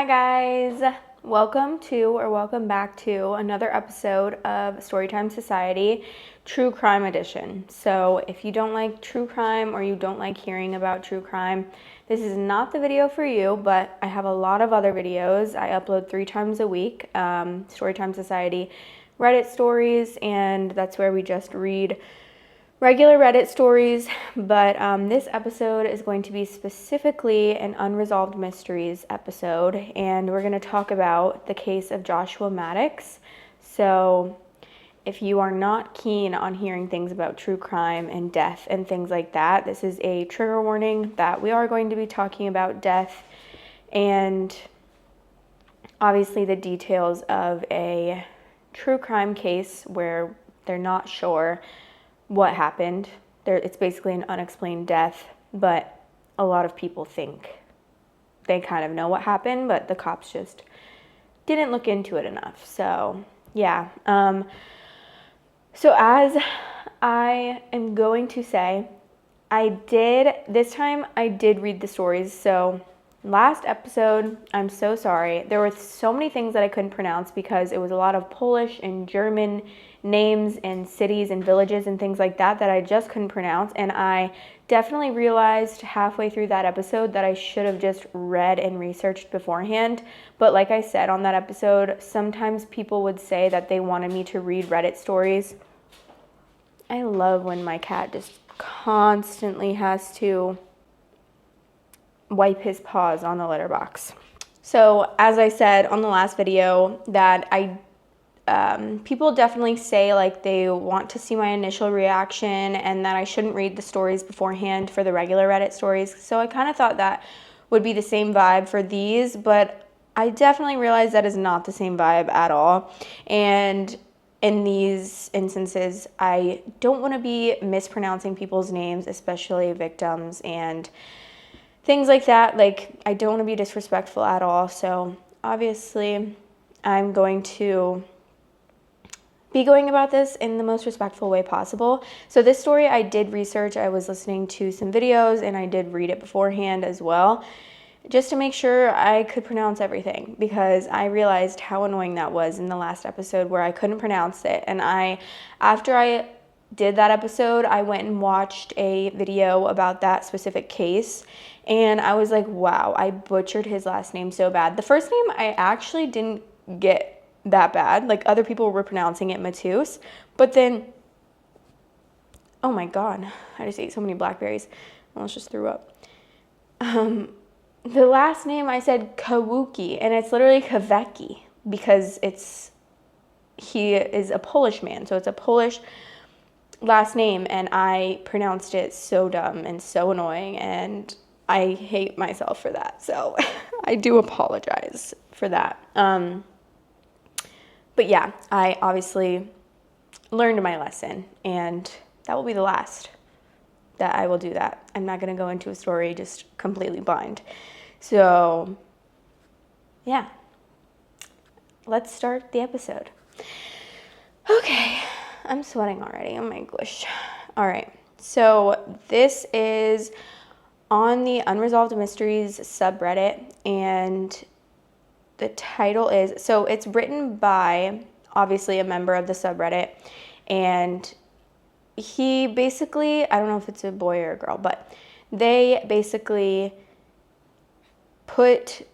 guys, welcome back to another episode of Storytime Society True Crime Edition. So if you don't like true crime or you don't like hearing about true crime, this is not the video for you, but I have a lot of other videos. I upload 3 times a week, Storytime Society Reddit stories, and that's where we just read regular Reddit stories, but this episode is going to be specifically an Unresolved Mysteries episode, and we're going to talk about the case of Joshua Maddux. So if you are not keen on hearing things about true crime and death and things like that, this is a trigger warning that we are going to be talking about death and obviously the details of a true crime case where they're not sure what happened. It's basically an unexplained death, but a lot of people think they kind of know what happened, but the cops just didn't look into it enough. So yeah. So as I am going to say, this time I did read the stories. So last episode, I'm so sorry. There were so many things that I couldn't pronounce because it was a lot of Polish and German names and cities and villages and things like that I just couldn't pronounce. And I definitely realized halfway through that episode that I should have just read and researched beforehand. But like I said on that episode, sometimes people would say that they wanted me to read Reddit stories. I love when my cat just constantly has to wipe his paws on the litter box. So as I said on the last video, that people definitely say like they want to see my initial reaction and that I shouldn't read the stories beforehand for the regular Reddit stories. So I kind of thought that would be the same vibe for these, but I definitely realized that is not the same vibe at all. And in these instances, I don't want to be mispronouncing people's names, especially victims and things like that. Like, I don't want to be disrespectful at all. So obviously I'm going to be going about this in the most respectful way possible. So this story I did research. I was listening to some videos and I did read it beforehand as well, just to make sure I could pronounce everything, because I realized how annoying that was in the last episode where I couldn't pronounce it. And after I did that episode, I went and watched a video about that specific case, and I was like, wow, I butchered his last name so bad. The first name I actually didn't get that bad. Like, other people were pronouncing it Matus, but then, oh my god, I just ate so many blackberries. I almost just threw up. The last name I said Kawuki, and it's literally Kawecki because he is a Polish man, so it's a Polish last name, and I pronounced it so dumb and so annoying, and I hate myself for that. So I do apologize for that. But yeah, I obviously learned my lesson, and that will be the last that I will do that. I'm not going to go into a story just completely blind. So yeah, let's start the episode. Okay, I'm sweating already. Oh my gosh. All right, so this is on the Unresolved Mysteries subreddit, and the title is, so it's written by obviously a member of the subreddit, and he basically, I don't know if it's a boy or a girl, but they basically put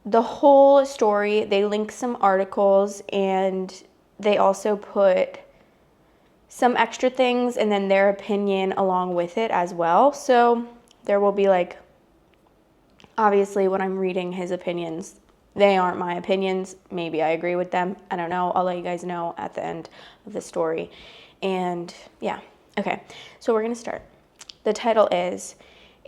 the whole story, they link some articles, and they also put some extra things and then their opinion along with it as well. So there will be, like, obviously when I'm reading his opinions, they aren't my opinions. Maybe I agree with them. I don't know. I'll let you guys know at the end of the story. And yeah, okay. So we're going to start. The title is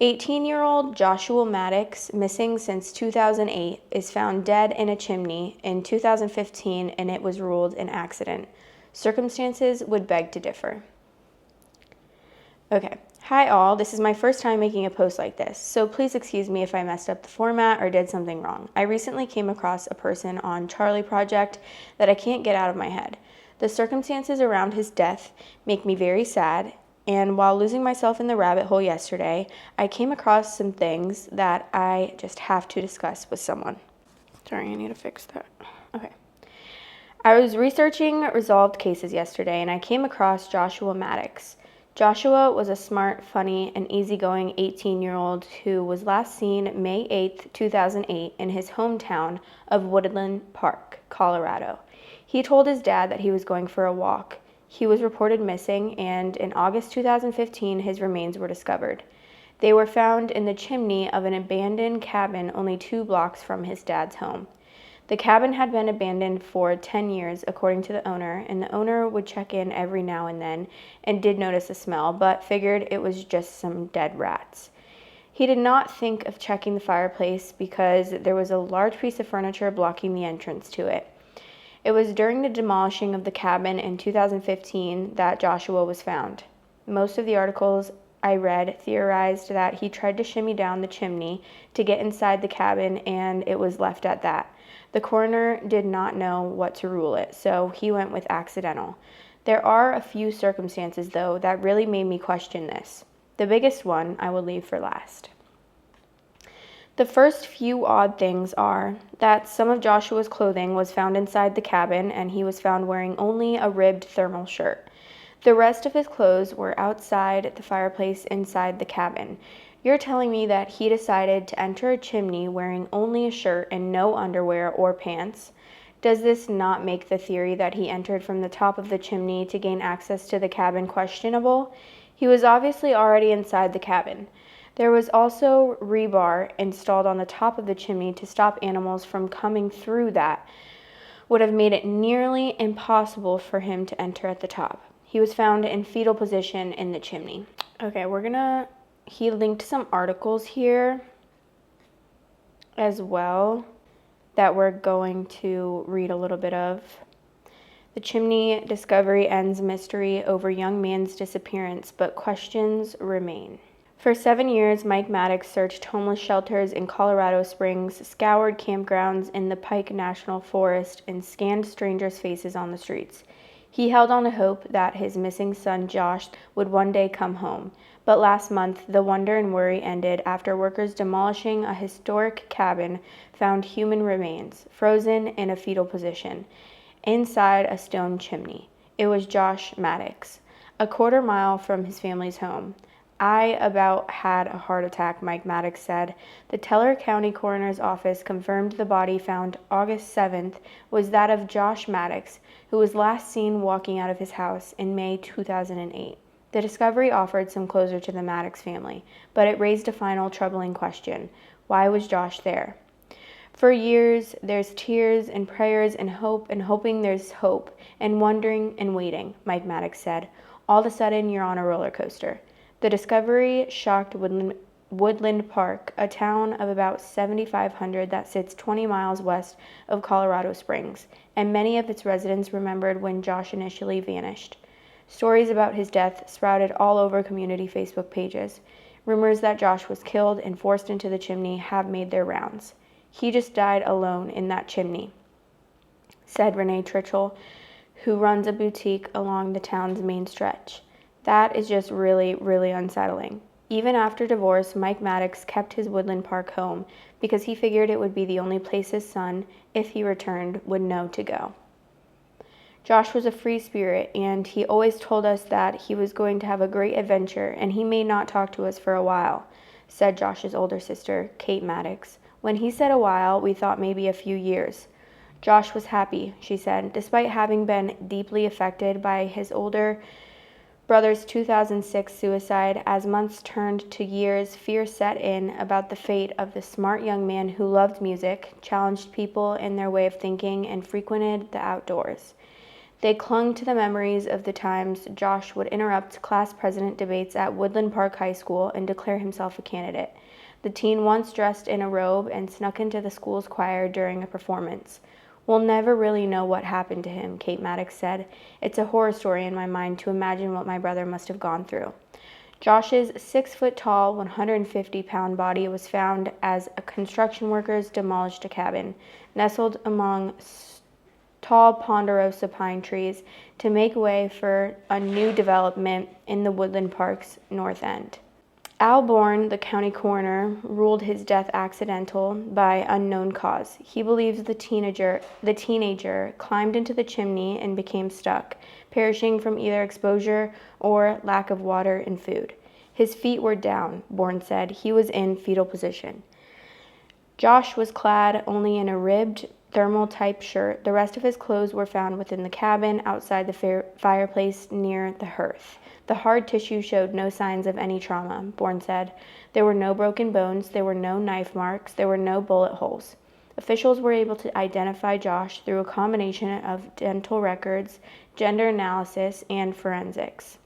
18-year-old Joshua Maddux, missing since 2008, is found dead in a chimney in 2015, and it was ruled an accident. Circumstances would beg to differ. Okay. Hi all, this is my first time making a post like this, so please excuse me if I messed up the format or did something wrong. I recently came across a person on Charlie Project that I can't get out of my head. The circumstances around his death make me very sad, and while losing myself in the rabbit hole yesterday, I came across some things that I just have to discuss with someone. Sorry, I need to fix that. Okay. I was researching resolved cases yesterday and I came across Joshua Maddux. Joshua was a smart, funny, and easygoing 18-year-old who was last seen May 8th, 2008 in his hometown of Woodland Park, Colorado. He told his dad that he was going for a walk. He was reported missing, and in August 2015 his remains were discovered. They were found in the chimney of an abandoned cabin only 2 blocks from his dad's home. The cabin had been abandoned for 10 years, according to the owner, and the owner would check in every now and then and did notice a smell, but figured it was just some dead rats. He did not think of checking the fireplace because there was a large piece of furniture blocking the entrance to it. It was during the demolishing of the cabin in 2015 that Joshua was found. Most of the articles I read theorized that he tried to shimmy down the chimney to get inside the cabin, and it was left at that. The coroner did not know what to rule it, so he went with accidental. There are a few circumstances, though, that really made me question this. The biggest one I will leave for last. The first few odd things are that some of Joshua's clothing was found inside the cabin, and he was found wearing only a ribbed thermal shirt. The rest of his clothes were outside the fireplace inside the cabin. You're telling me that he decided to enter a chimney wearing only a shirt and no underwear or pants? Does this not make the theory that he entered from the top of the chimney to gain access to the cabin questionable? He was obviously already inside the cabin. There was also rebar installed on the top of the chimney to stop animals from coming through that. Would have made it nearly impossible for him to enter at the top. He was found in fetal position in the chimney. Okay, he linked some articles here as well that we're going to read a little bit of. The chimney discovery ends mystery over young man's disappearance, but questions remain. For 7 years, Mike Maddox searched homeless shelters in Colorado Springs, scoured campgrounds in the Pike National Forest, and scanned strangers' faces on the streets. He held on to hope that his missing son Josh would one day come home. But last month, the wonder and worry ended after workers demolishing a historic cabin found human remains, frozen in a fetal position, inside a stone chimney. It was Josh Maddox, a quarter mile from his family's home. I about had a heart attack, Mike Maddox said. The Teller County Coroner's Office confirmed the body found August 7th was that of Josh Maddox, who was last seen walking out of his house in May 2008. The discovery offered some closure to the Maddox family, but it raised a final troubling question. Why was Josh there? For years, there's tears and prayers and hope and hoping there's hope and wondering and waiting, Mike Maddox said. All of a sudden, you're on a roller coaster. The discovery shocked Woodland Park, a town of about 7,500 that sits 20 miles west of Colorado Springs, and many of its residents remembered when Josh initially vanished. Stories about his death sprouted all over community Facebook pages. Rumors that Josh was killed and forced into the chimney have made their rounds. He just died alone in that chimney, said Renee Tritchell, who runs a boutique along the town's main stretch. That is just really, really unsettling. Even after divorce, Mike Maddox kept his Woodland Park home because he figured it would be the only place his son, if he returned, would know to go. Josh was a free spirit, and he always told us that he was going to have a great adventure, and he may not talk to us for a while, said Josh's older sister, Kate Maddox. When he said a while, we thought maybe a few years. Josh was happy, she said, despite having been deeply affected by his older brother's 2006 suicide. As months turned to years, fear set in about the fate of the smart young man who loved music, challenged people in their way of thinking, and frequented the outdoors. They clung to the memories of the times Josh would interrupt class president debates at Woodland Park High School and declare himself a candidate. The teen once dressed in a robe and snuck into the school's choir during a performance. We'll never really know what happened to him, Kate Maddox said. It's a horror story in my mind to imagine what my brother must have gone through. Josh's 6-foot-tall, 150-pound body was found as construction workers demolished a cabin, nestled among tall ponderosa pine trees to make way for a new development in the Woodland Park's north end. Al Bourne, the county coroner, ruled his death accidental by unknown cause. He believes the teenager climbed into the chimney and became stuck, perishing from either exposure or lack of water and food. His feet were down, Bourne said. He was in fetal position. Josh was clad only in a ribbed thermal-type shirt. The rest of his clothes were found within the cabin, outside the fireplace near the hearth. The hard tissue showed no signs of any trauma, Bourne said. There were no broken bones, there were no knife marks, there were no bullet holes. Officials were able to identify Josh through a combination of dental records, gender analysis, and forensics.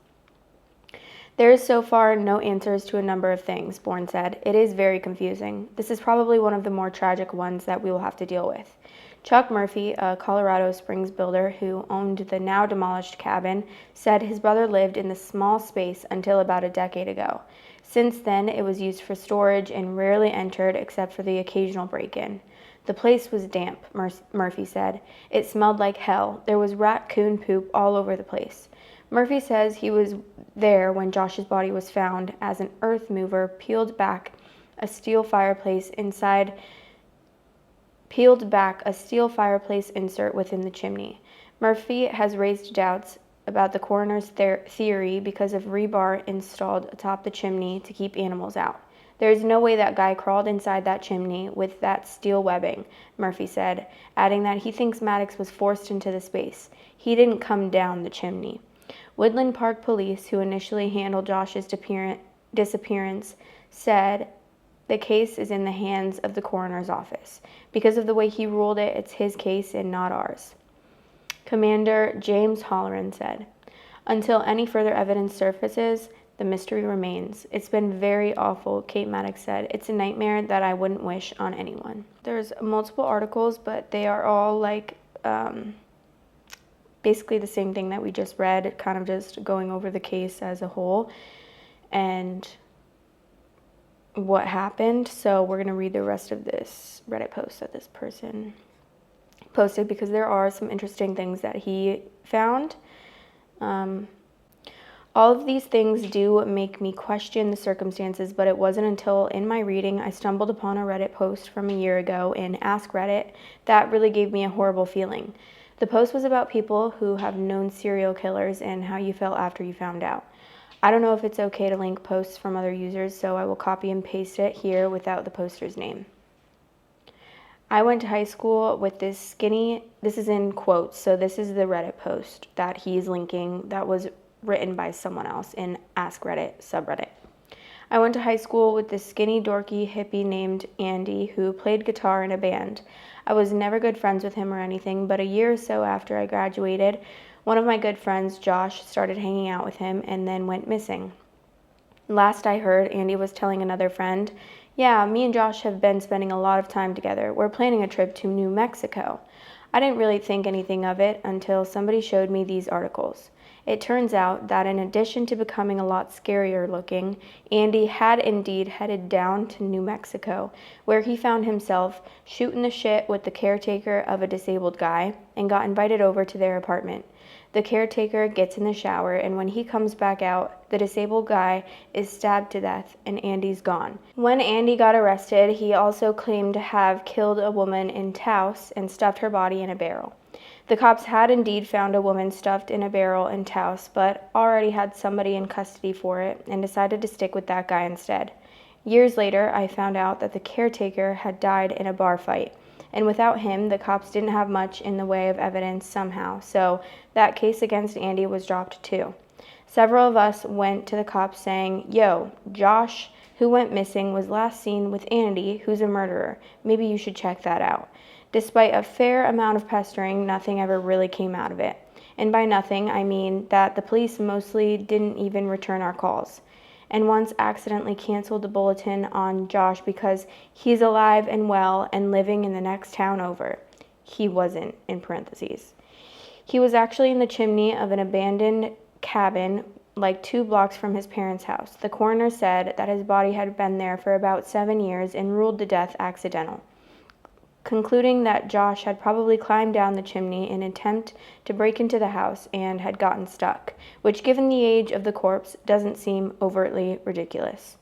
There is so far no answers to a number of things, Bourne said. It is very confusing. This is probably one of the more tragic ones that we will have to deal with. Chuck Murphy, a Colorado Springs builder who owned the now demolished cabin, said his brother lived in the small space until about a decade ago. Since then, it was used for storage and rarely entered except for the occasional break-in. The place was damp, Murphy said. It smelled like hell. There was raccoon poop all over the place. Murphy says he was there when Josh's body was found as an earth mover peeled back a steel fireplace insert within the chimney. Murphy has raised doubts about the coroner's theory because of rebar installed atop the chimney to keep animals out. There is no way that guy crawled inside that chimney with that steel webbing, Murphy said, adding that he thinks Maddox was forced into the space. He didn't come down the chimney. Woodland Park Police, who initially handled Josh's disappearance, said the case is in the hands of the coroner's office. Because of the way he ruled it, it's his case and not ours. Commander James Halloran said, "Until any further evidence surfaces, the mystery remains. It's been very awful," Kate Maddox said. "It's a nightmare that I wouldn't wish on anyone." There's multiple articles, but they are all like basically the same thing that we just read, kind of just going over the case as a whole and what happened. So we're going to read the rest of this Reddit post that this person posted because there are some interesting things that he found. All of these things do make me question the circumstances, but it wasn't until in my reading I stumbled upon a Reddit post from a year ago in Ask Reddit that really gave me a horrible feeling. The post was about people who have known serial killers and how you felt after you found out. I don't know if it's okay to link posts from other users, so I will copy and paste it here without the poster's name. I went to high school with this skinny, this is in quotes, so this is the Reddit post that he's linking that was written by someone else in Ask Reddit subreddit. I went to high school with this skinny, dorky hippie named Andy who played guitar in a band. I was never good friends with him or anything, but a year or so after I graduated, one of my good friends, Josh, started hanging out with him and then went missing. Last I heard, Andy was telling another friend, "Yeah, me and Josh have been spending a lot of time together. We're planning a trip to New Mexico." I didn't really think anything of it until somebody showed me these articles. It turns out that in addition to becoming a lot scarier looking, Andy had indeed headed down to New Mexico, where he found himself shooting the shit with the caretaker of a disabled guy and got invited over to their apartment. The caretaker gets in the shower, and when he comes back out, the disabled guy is stabbed to death and Andy's gone. When Andy got arrested, he also claimed to have killed a woman in Taos and stuffed her body in a barrel. The cops had indeed found a woman stuffed in a barrel in Taos, but already had somebody in custody for it and decided to stick with that guy instead. Years later, I found out that the caretaker had died in a bar fight, and without him, the cops didn't have much in the way of evidence somehow, so that case against Andy was dropped too. Several of us went to the cops saying, "Yo, Josh, who went missing, was last seen with Andy, who's a murderer. Maybe you should check that out." Despite a fair amount of pestering, nothing ever really came out of it. And by nothing, I mean that the police mostly didn't even return our calls. And once accidentally canceled the bulletin on Josh because he's alive and well and living in the next town over. He wasn't, in parentheses. He was actually in the chimney of an abandoned cabin like 2 blocks from his parents' house. The coroner said that his body had been there for about 7 years and ruled the death accidental, concluding that Josh had probably climbed down the chimney in an attempt to break into the house and had gotten stuck, which given the age of the corpse doesn't seem overtly ridiculous.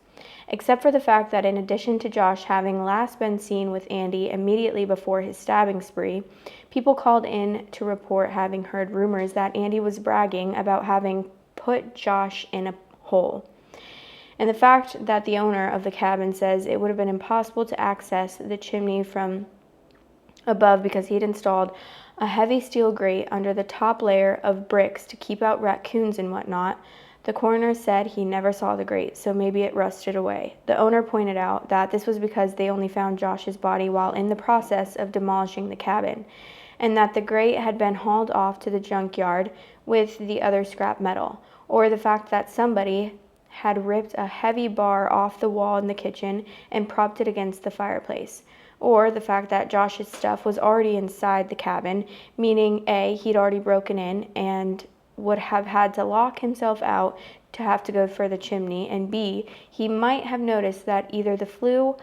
except for the fact that in addition to Josh having last been seen with Andy immediately before his stabbing spree, people called in to report having heard rumors that Andy was bragging about having put Josh in a hole. And the fact that the owner of the cabin says it would have been impossible to access the chimney from above because he'd installed a heavy steel grate under the top layer of bricks to keep out raccoons and whatnot. The coroner said he never saw the grate, so maybe it rusted away. The owner pointed out that this was because they only found Josh's body while in the process of demolishing the cabin, and that the grate had been hauled off to the junkyard with the other scrap metal, or the fact that somebody had ripped a heavy bar off the wall in the kitchen and propped it against the fireplace, or the fact that Josh's stuff was already inside the cabin, meaning A, he'd already broken in and would have had to lock himself out to have to go for the chimney, and B, he might have noticed that either the flue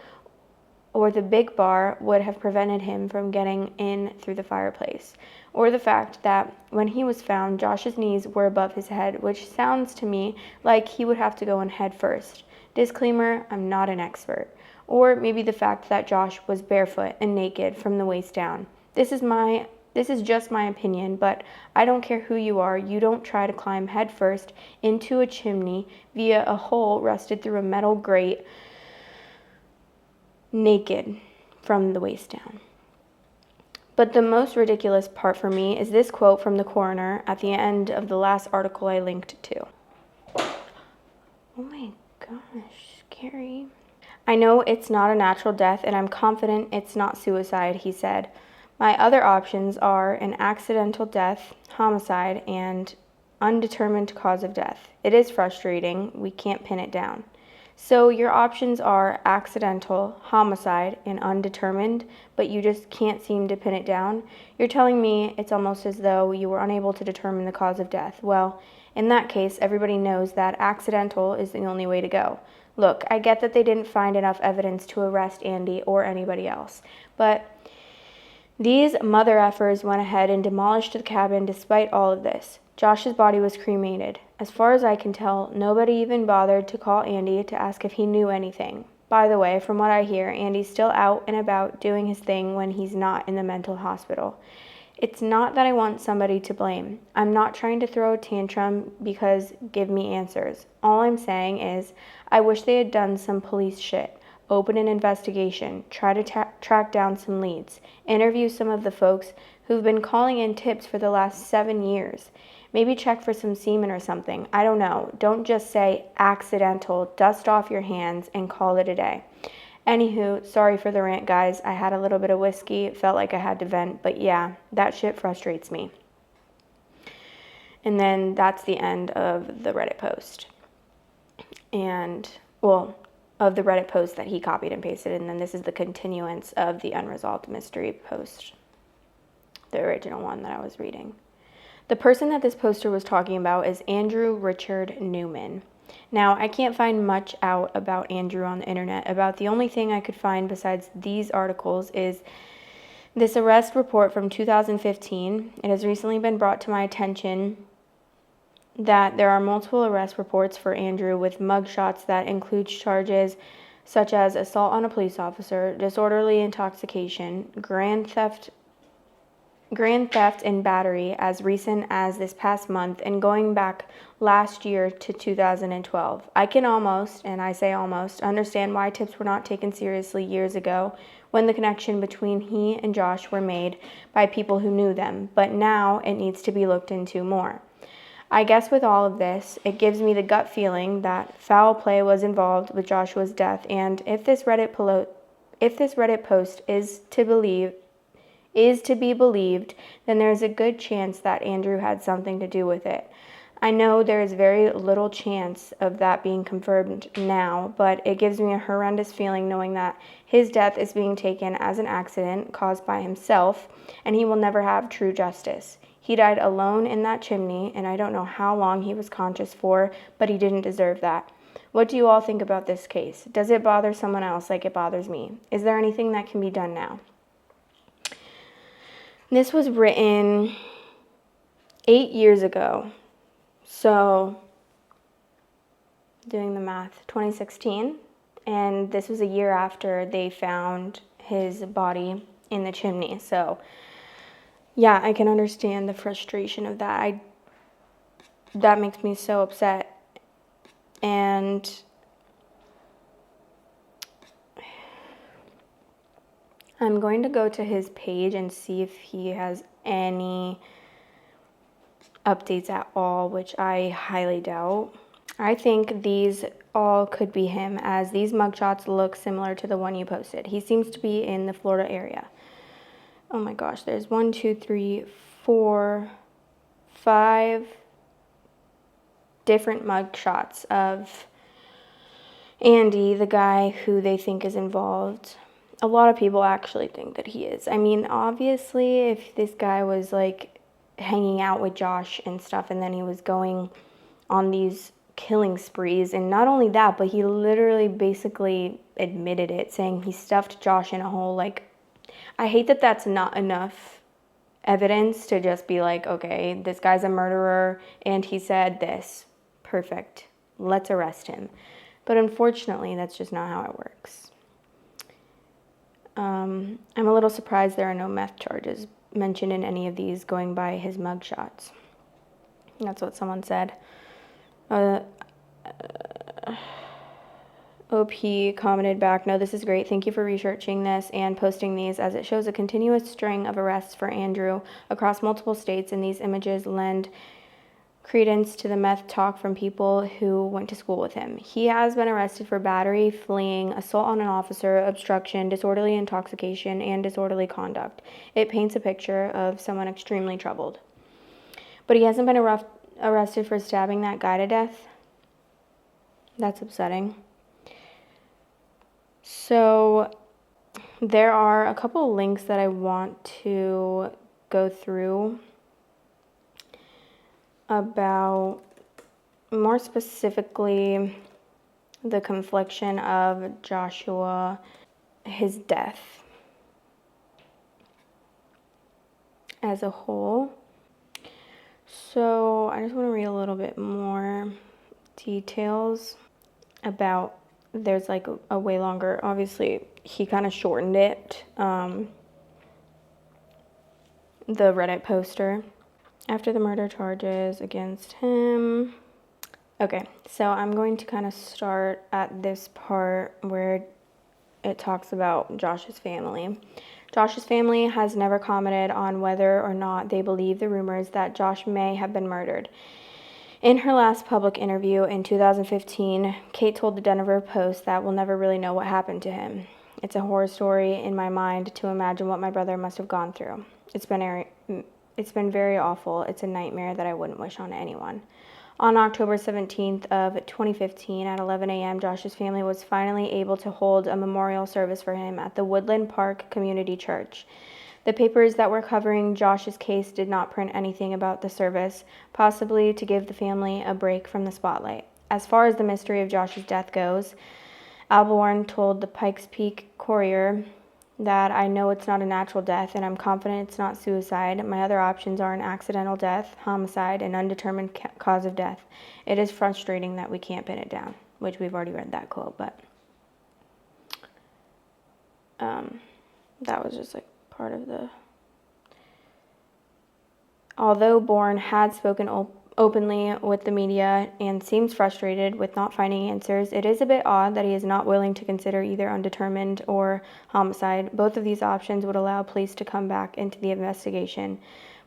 or the big bar would have prevented him from getting in through the fireplace, or the fact that when he was found, Josh's knees were above his head, which sounds to me like he would have to go in head first. Disclaimer, I'm not an expert. Or maybe the fact that Josh was barefoot and naked from the waist down. This is just my opinion, but I don't care who you are. You don't try to climb head first into a chimney via a hole rusted through a metal grate naked from the waist down. But the most ridiculous part for me is this quote from the coroner at the end of the last article I linked to. Oh my gosh, scary. I know it's not a natural death, and I'm confident it's not suicide, he said. My other options are an accidental death, homicide, and undetermined cause of death. It is frustrating. We can't pin it down. So your options are accidental, homicide, and undetermined, but you just can't seem to pin it down. You're telling me it's almost as though you were unable to determine the cause of death. Well, in that case, everybody knows that accidental is the only way to go. Look, I get that they didn't find enough evidence to arrest Andy or anybody else, but these mother effers went ahead and demolished the cabin despite all of this. Josh's body was cremated. As far as I can tell, nobody even bothered to call Andy to ask if he knew anything. By the way, from what I hear, Andy's still out and about doing his thing when he's not in the mental hospital. It's not that I want somebody to blame. I'm not trying to throw a tantrum because give me answers. All I'm saying is I wish they had done some police shit. Open an investigation, try to track down some leads, interview some of the folks who've been calling in tips for the last 7 years. Maybe check for some semen or something. I don't know. Don't just say accidental, dust off your hands, and call it a day. Anywho, sorry for the rant, guys. I had a little bit of whiskey. It felt like I had to vent, but yeah, that shit frustrates me. And then that's the end of the Reddit post. Of the Reddit post that he copied and pasted, and then this is the continuance of the Unresolved mystery post, the original one that I was reading. The person that this poster was talking about is Andrew Richard Newman. Now, I can't find much out about Andrew on the internet. About the only thing I could find besides these articles is this arrest report from 2015. It has recently been brought to my attention that there are multiple arrest reports for Andrew with mugshots that include charges such as assault on a police officer, disorderly intoxication, grand theft and battery as recent as this past month, and going back last year to 2012. I can almost, and I say almost, understand why tips were not taken seriously years ago when the connection between he and Josh were made by people who knew them, but now it needs to be looked into more. I guess with all of this, it gives me the gut feeling that foul play was involved with Joshua's death, and if this Reddit post is to be believed, then there's a good chance that Andrew had something to do with it. I know there is very little chance of that being confirmed now, but it gives me a horrendous feeling knowing that his death is being taken as an accident caused by himself, and he will never have true justice. He died alone in that chimney, and I don't know how long he was conscious for, but he didn't deserve that. What do you all think about this case? Does it bother someone else like it bothers me? Is there anything that can be done now? This was written 8 years ago. So, doing the math, 2016. And this was a year after they found his body in the chimney. So yeah, I can understand the frustration of that. That makes me so upset. And I'm going to go to his page and see if he has any updates at all, which I highly doubt. I think these all could be him, as these mugshots look similar to the one you posted. He seems to be in the Florida area. Oh my gosh, there's 1, 2, 3, 4, 5 different mugshots of Andy, the guy who they think is involved. A lot of people actually think that he is. I mean, obviously, if this guy was like hanging out with Josh and stuff, and then he was going on these killing sprees, and not only that, but he literally basically admitted it, saying he stuffed Josh in a hole. Like, I hate that that's not enough evidence to just be like, okay, this guy's a murderer and he said this. Perfect. Let's arrest him. But unfortunately, that's just not how it works. I'm a little surprised there are no meth charges mentioned in any of these going by his mugshots. That's what someone said. OP commented back, "No, this is great. Thank you for researching this and posting these, as it shows a continuous string of arrests for Andrew across multiple states, and these images lend credence to the meth talk from people who went to school with him. He has been arrested for battery, fleeing, assault on an officer, obstruction, disorderly intoxication, and disorderly conduct. It paints a picture of someone extremely troubled. But he hasn't been arrested for stabbing that guy to death. That's upsetting." So there are a couple links that I want to go through about, more specifically, the confliction of Joshua, his death as a whole. So I just want to read a little bit more details about, there's like a way longer, obviously he kind of shortened it, the Reddit poster. After the murder charges against him. Okay, so I'm going to kind of start at this part where it talks about Josh's family. Josh's family has never commented on whether or not they believe the rumors that Josh may have been murdered. In her last public interview in 2015, Kate told the Denver Post that we'll never really know what happened to him. "It's a horror story in my mind to imagine what my brother must have gone through. It's been very awful. It's a nightmare that I wouldn't wish on anyone." On October 17th of 2015 at 11 a.m., Josh's family was finally able to hold a memorial service for him at the Woodland Park Community Church. The papers that were covering Josh's case did not print anything about the service, possibly to give the family a break from the spotlight. As far as the mystery of Josh's death goes, Alborn told the Pikes Peak Courier that, "I know it's not a natural death, and I'm confident it's not suicide. My other options are an accidental death, homicide, and undetermined cause of death. It is frustrating that we can't pin it down," which we've already read that quote, but that was just like part of the... Although Bourne had spoken openly with the media and seems frustrated with not finding answers, it is a bit odd that he is not willing to consider either undetermined or homicide. Both of these options would allow police to come back into the investigation.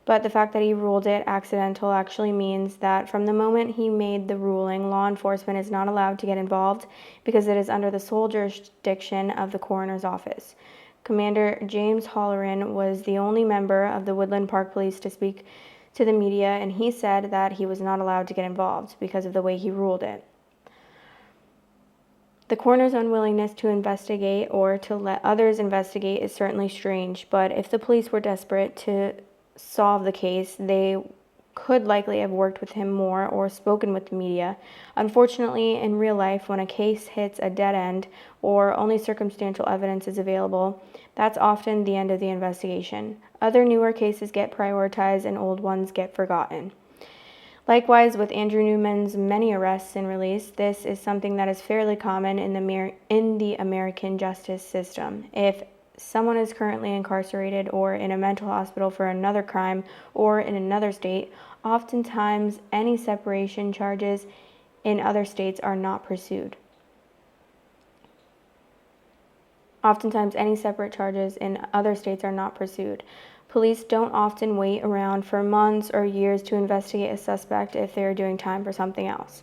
But the fact that he ruled it accidental actually means that from the moment he made the ruling, law enforcement is not allowed to get involved because it is under the sole jurisdiction of the coroner's office. Commander James Halloran was the only member of the Woodland Park Police to speak to the media, and he said that he was not allowed to get involved because of the way he ruled it. The coroner's unwillingness to investigate or to let others investigate is certainly strange, but if the police were desperate to solve the case, they could likely have worked with him more or spoken with the media. Unfortunately, in real life, when a case hits a dead end or only circumstantial evidence is available, that's often the end of the investigation. Other newer cases get prioritized and old ones get forgotten. Likewise, with Andrew Newman's many arrests and release, this is something that is fairly common in the American justice system. If someone is currently incarcerated or in a mental hospital for another crime or in another state, oftentimes any separation charges in other states are not pursued. Oftentimes, any separate charges in other states are not pursued. Police don't often wait around for months or years to investigate a suspect if they are doing time for something else.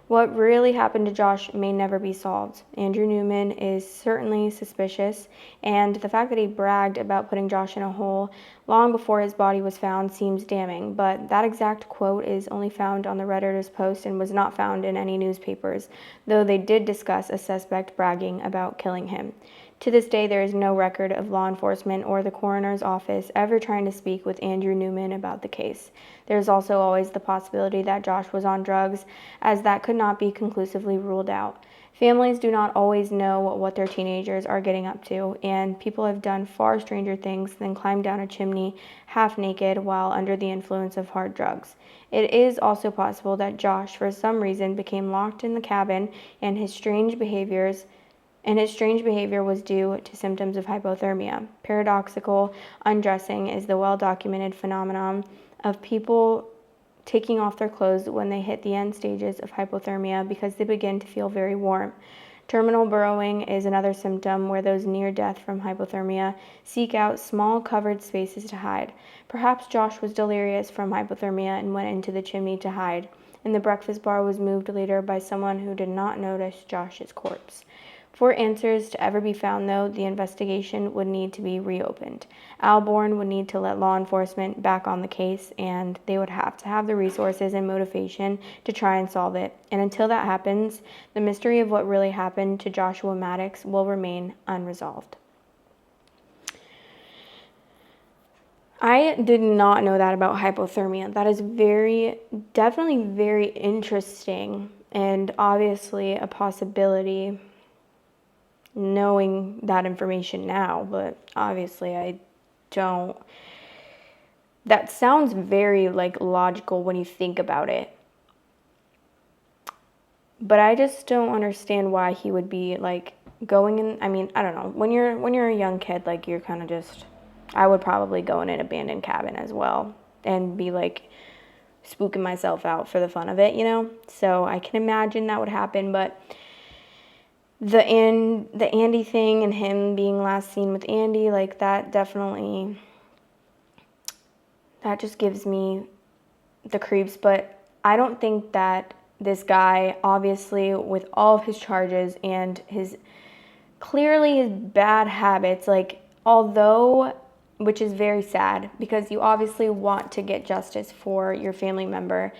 What really happened to Josh may never be solved. Andrew Newman is certainly suspicious, and the fact that he bragged about putting Josh in a hole long before his body was found seems damning, but that exact quote is only found on the Redditor's post and was not found in any newspapers, though they did discuss a suspect bragging about killing him. To this day, there is no record of law enforcement or the coroner's office ever trying to speak with Andrew Newman about the case. There is also always the possibility that Josh was on drugs, as that could not be conclusively ruled out. Families do not always know what their teenagers are getting up to, and people have done far stranger things than climb down a chimney half naked while under the influence of hard drugs. It is also possible that Josh, for some reason, became locked in the cabin, and his strange behavior was due to symptoms of hypothermia. Paradoxical undressing is the well-documented phenomenon of people taking off their clothes when they hit the end stages of hypothermia because they begin to feel very warm. Terminal burrowing is another symptom where those near death from hypothermia seek out small covered spaces to hide. Perhaps Josh was delirious from hypothermia and went into the chimney to hide, and the breakfast bar was moved later by someone who did not notice Josh's corpse. For answers to ever be found, though, the investigation would need to be reopened. Alborn would need to let law enforcement back on the case, and they would have to have the resources and motivation to try and solve it. And until that happens, the mystery of what really happened to Joshua Maddux will remain unresolved. I did not know that about hypothermia. That is definitely very interesting, and obviously a possibility knowing that information now, but obviously I don't. That sounds very logical when you think about it, but I just don't understand why he would be going in. I mean, I don't know, when you're a young kid, you're kind of just, I would probably go in an abandoned cabin as well and be spooking myself out for the fun of it, so I can imagine that would happen. But the Andy thing and him being last seen with Andy, that definitely, that just gives me the creeps. But I don't think that this guy, obviously with all of his charges and his bad habits, although, which is very sad because you obviously want to get justice for your family member,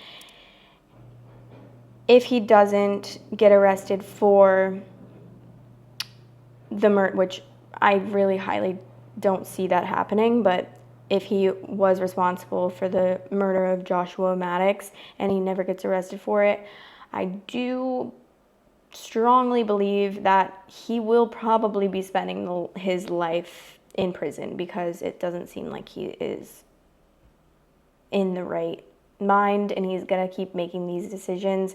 if he doesn't get arrested for the murder, which I really highly don't see that happening, but if he was responsible for the murder of Joshua Maddux and he never gets arrested for it, I do strongly believe that he will probably be spending his life in prison because it doesn't seem like he is in the right mind, and he's gonna keep making these decisions.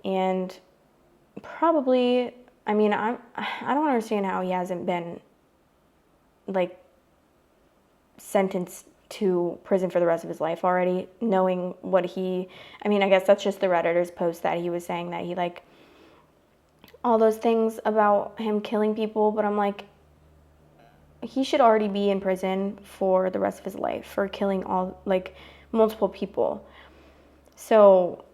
And probably, I mean, I don't understand how he hasn't been sentenced to prison for the rest of his life already, knowing what I mean, I guess that's just the Redditor's post that he was saying that he all those things about him killing people, but I'm he should already be in prison for the rest of his life for killing multiple people. So,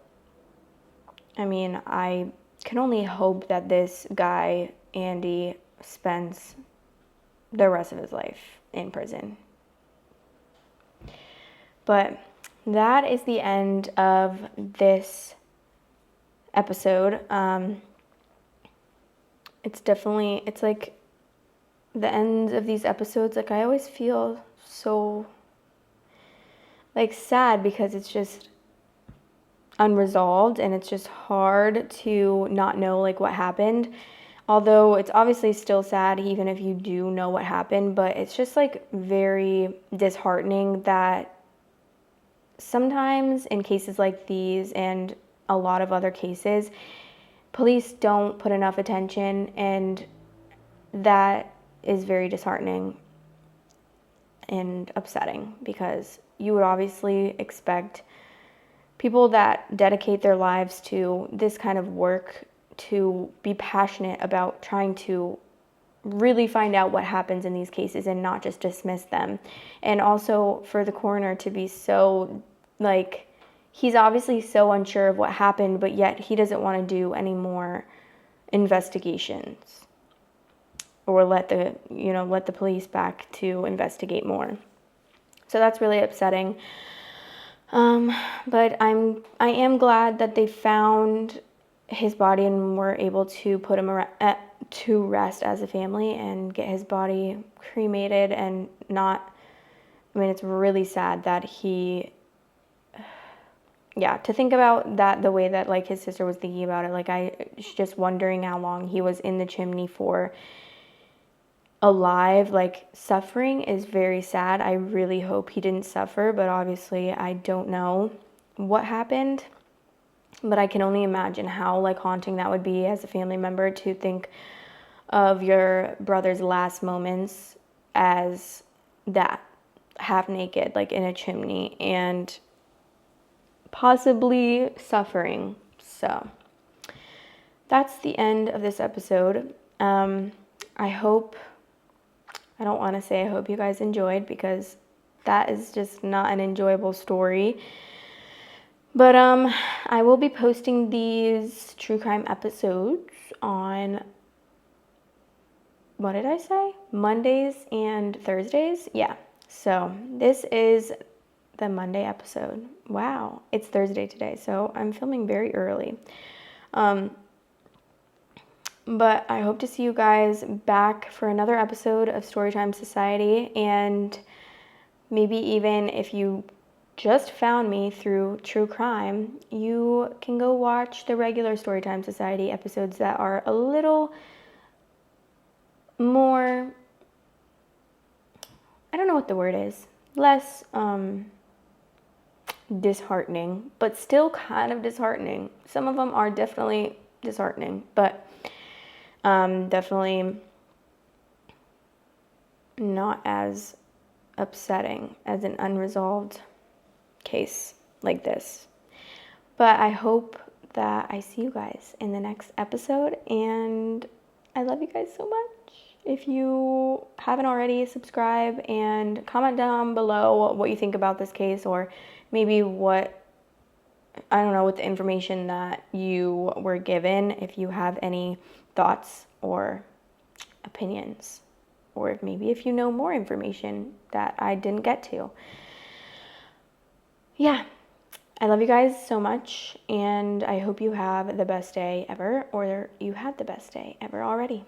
I mean, I can only hope that this guy, Andy, spends the rest of his life in prison. But that is the end of this episode. It's the end of these episodes, I always feel so sad because it's just unresolved and it's just hard to not know what happened. Although it's obviously still sad even if you do know what happened, but it's just very disheartening that sometimes in cases like these and a lot of other cases, police don't put enough attention, and that is very disheartening and upsetting, because you would obviously expect people that dedicate their lives to this kind of work to be passionate about trying to really find out what happens in these cases and not just dismiss them. And also for the coroner to be so, like, he's obviously so unsure of what happened, but yet he doesn't want to do any more investigations or let the police back to investigate more. So that's really upsetting. But I am glad that they found his body and were able to put him to rest as a family and get his body cremated. And it's really sad that to think about that, the way that like his sister was thinking about it, like I just wondering how long he was in the chimney for, alive, like suffering, is very sad. I really hope he didn't suffer, but obviously I don't know what happened. But I can only imagine how like haunting that would be as a family member, to think of your brother's last moments as that, half naked, like in a chimney, and possibly suffering. So that's the end of this episode. I don't want to say I hope you guys enjoyed, because that is just not an enjoyable story. But I will be posting these true crime episodes on, what did I say? Mondays and Thursdays? Yeah. So this is the Monday episode. Wow. It's Thursday today, so I'm filming very early. But I hope to see you guys back for another episode of Storytime Society. And maybe even if you just found me through true crime, you can go watch the regular Storytime Society episodes that are a little more, I don't know what the word is, less disheartening, but still kind of disheartening. Some of them are definitely disheartening, but definitely not as upsetting as an unresolved case like this. But I hope that I see you guys in the next episode, and I love you guys so much. If you haven't already, subscribe and comment down below what you think about this case, or maybe with the information that you were given, if you have any thoughts or opinions, or maybe if you know more information that I didn't get to. Yeah, I love you guys so much, and I hope you have the best day ever, or you had the best day ever already.